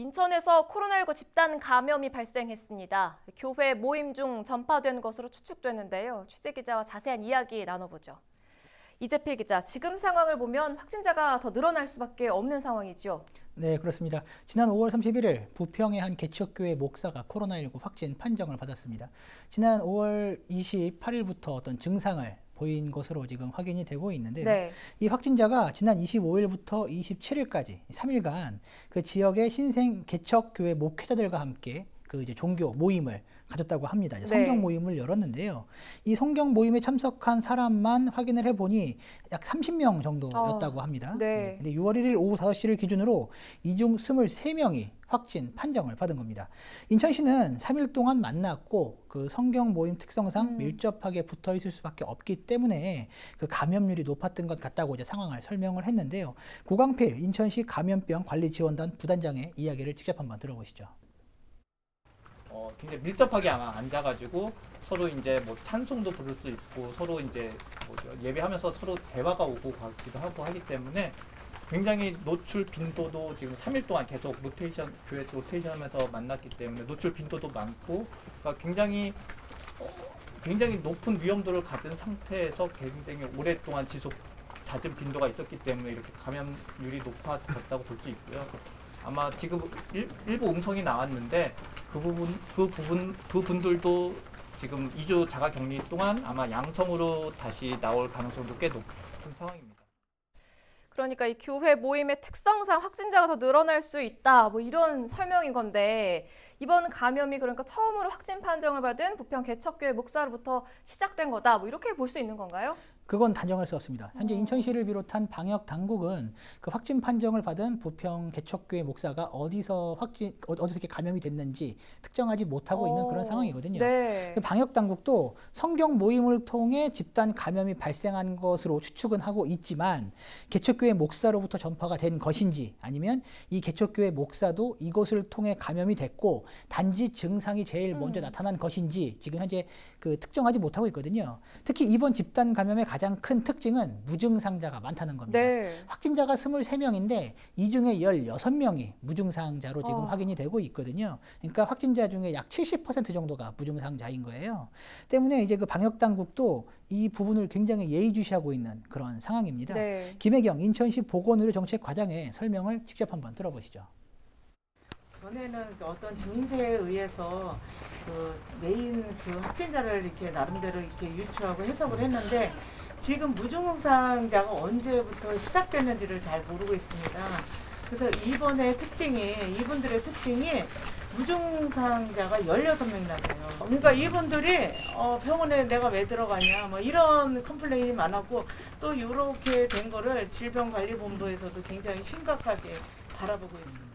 인천에서 코로나19 집단 감염이 발생했습니다. 교회 모임 중 전파된 것으로 추측되는데요. 취재기자와 자세한 이야기 나눠보죠. 이재필 기자, 지금 상황을 보면 확진자가 더 늘어날 수밖에 없는 상황이죠. 네, 그렇습니다. 지난 5월 31일 부평의 한 개척교회 목사가 코로나19 확진 판정을 받았습니다. 지난 5월 28일부터 어떤 증상을 보인 것으로 지금 확인이 되고 있는데요. 네. 이 확진자가 지난 25일부터 27일까지 3일간 그 지역의 신생 개척교회 목회자들과 함께 그 이제 종교 모임을 가졌다고 합니다. 이제 성경 모임을 열었는데요. 이 성경 모임에 참석한 사람만 확인을 해보니 약 30명 정도였다고 합니다. 네. 근데 6월 1일 오후 5시를 기준으로 이 중 23명이 확진 판정을 받은 겁니다. 인천시는 3일 동안 만났고 그 성경 모임 특성상 밀접하게 붙어 있을 수밖에 없기 때문에 그 감염률이 높았던 것 같다고 이제 상황을 설명을 했는데요. 고광필 인천시 감염병 관리지원단 부단장의 이야기를 직접 한번 들어보시죠. 굉장히 밀접하게 아마 앉아가지고 서로 이제 뭐 찬송도 부를 수 있고 서로 이제 뭐 예배하면서 서로 대화가 오고 가기도 하고 하기 때문에 굉장히 노출 빈도도 지금 3일 동안 계속 교회 로테이션하면서 만났기 때문에 노출 빈도도 많고 그러니까 굉장히 높은 위험도를 가진 상태에서 굉장히 오랫동안 잦은 빈도가 있었기 때문에 이렇게 감염률이 높아졌다고 볼 수 있고요. 아마 지금 일부 음성이 나왔는데 그 분들도 지금 2주 자가격리 동안 아마 양성으로 다시 나올 가능성도 꽤 높은 상황입니다. 그러니까 이 교회 모임의 특성상 확진자가 더 늘어날 수 있다, 뭐 이런 설명인 건데 이번 감염이 그러니까 처음으로 확진 판정을 받은 부평 개척교회 목사로부터 시작된 거다, 뭐 이렇게 볼 수 있는 건가요? 그건 단정할 수 없습니다. 현재 인천시를 비롯한 방역 당국은 그 확진 판정을 받은 부평 개척교회 목사가 어디서 이렇게 감염이 됐는지 특정하지 못하고 있는 그런 상황이거든요. 네. 방역 당국도 성경 모임을 통해 집단 감염이 발생한 것으로 추측은 하고 있지만 개척교회 목사로부터 전파가 된 것인지 아니면 이 개척교회 목사도 이것을 통해 감염이 됐고 단지 증상이 제일 먼저 나타난 것인지 지금 현재 그 특정하지 못하고 있거든요. 특히 이번 집단 감염의 가장 큰 특징은 무증상자가 많다는 겁니다. 네. 확진자가 23명인데 이 중에 16명이 무증상자로 지금 확인이 되고 있거든요. 그러니까 확진자 중에 약 70% 정도가 무증상자인 거예요. 때문에 이제 그 방역 당국도 이 부분을 굉장히 예의주시하고 있는 그런 상황입니다. 네. 김혜경 인천시 보건의료정책과장의 설명을 직접 한번 들어보시죠. 전에는 어떤 증세에 의해서 그 메인 그 확진자를 이렇게 나름대로 이렇게 유추하고 해석을 했는데 지금 무증상자가 언제부터 시작됐는지를 잘 모르고 있습니다. 그래서 이분들의 특징이 무증상자가 16명이나 돼요. 그러니까 이분들이 병원에 내가 왜 들어가냐 뭐 이런 컴플레인이 많았고 또 이렇게 된 거를 질병관리본부에서도 굉장히 심각하게 바라보고 있습니다.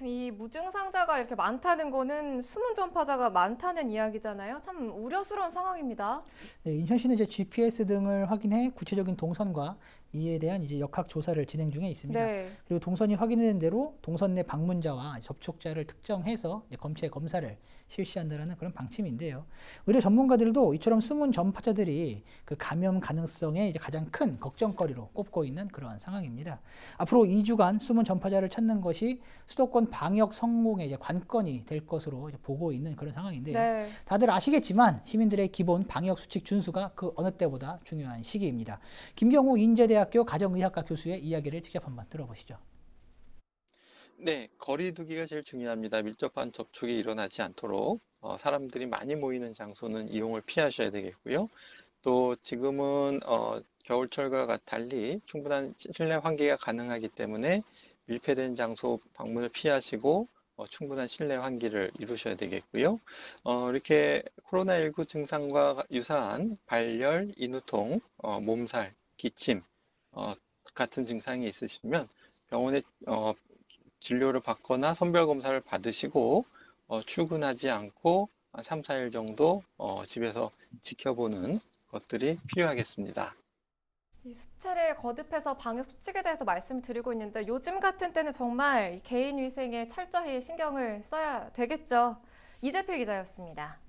이 무증상자가 이렇게 많다는 거는 숨은 전파자가 많다는 이야기잖아요. 참 우려스러운 상황입니다. 네, 인천시는 이제 GPS 등을 확인해 구체적인 동선과 이에 대한 이제 역학 조사를 진행 중에 있습니다. 네. 그리고 동선이 확인된 대로 동선 내 방문자와 접촉자를 특정해서 이제 검사를 실시한다는 그런 방침인데요. 의료 전문가들도 이처럼 숨은 전파자들이 그 감염 가능성에 이제 가장 큰 걱정거리로 꼽고 있는 그러한 상황입니다. 앞으로 2주간 숨은 전파자를 찾는 것이 수도권 방역 성공의 이제 관건이 될 것으로 이제 보고 있는 그런 상황인데요. 네. 다들 아시겠지만 시민들의 기본 방역 수칙 준수가 그 어느 때보다 중요한 시기입니다. 김경우 인제대학교 가정의학과 교수의 이야기를 직접 한번 들어보시죠. 네, 거리 두기가 제일 중요합니다. 밀접한 접촉이 일어나지 않도록 사람들이 많이 모이는 장소는 이용을 피하셔야 되겠고요. 또 지금은 겨울철과 달리 충분한 실내 환기가 가능하기 때문에 밀폐된 장소 방문을 피하시고 충분한 실내 환기를 이루셔야 되겠고요. 이렇게 코로나19 증상과 유사한 발열, 인후통, 몸살, 기침 같은 증상이 있으시면 병원에 진료를 받거나 선별 검사를 받으시고 출근하지 않고 3, 4일 정도 집에서 지켜보는 것들이 필요하겠습니다. 이 수차례 거듭해서 방역 수칙에 대해서 말씀을 드리고 있는데 요즘 같은 때는 정말 개인 위생에 철저히 신경을 써야 되겠죠. 이재필 기자였습니다.